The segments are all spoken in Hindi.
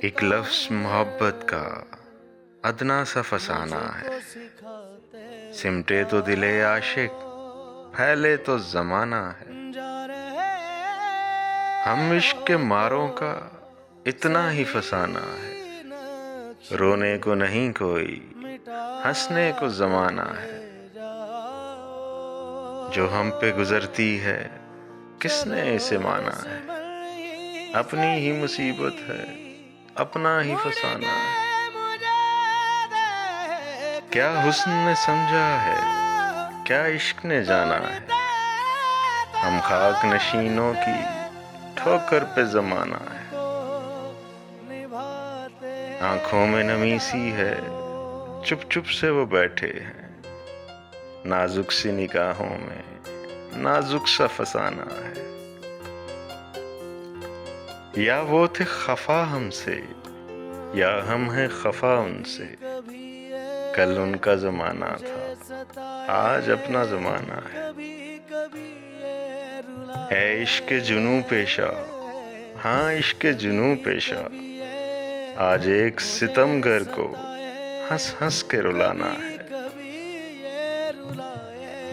एक लफ्ज़ मोहब्बत का अदना सा फसाना है। सिमटे तो दिले आशिक, फैले तो ज़माना है। हम इश्क के मारों का इतना ही फसाना है। रोने को नहीं कोई, हंसने को ज़माना है। जो हम पे गुज़रती है, किसने इसे माना है। अपनी ही मुसीबत है, अपना ही फसाना है। क्या हुस्न ने समझा है, क्या इश्क ने जाना है। हम खाक नशीनों की ठोकर पे ज़माना है। आंखों में नमी सी है, चुप चुप से वो बैठे हैं। नाजुक सी निगाहों में नाजुक सा फसाना है। या वो थे खफा हमसे, या हम हैं खफा उनसे। कल उनका ज़माना था, आज अपना ज़माना है इश्क जुनूं पेशा, हाँ इश्क जुनूं पेशा। आज एक सितमगर को हंस हंस के रुलाना है।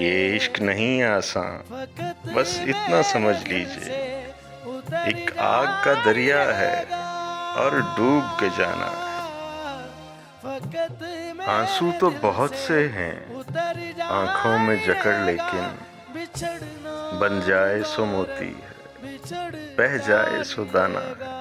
ये इश्क नहीं आसान, बस इतना समझ लीजिए। एक आग का दरिया है और डूब के जाना है। आंसू तो बहुत से हैं आंखों में जकड़, लेकिन बन जाए सो मोती है, बह जाए सो दाना है।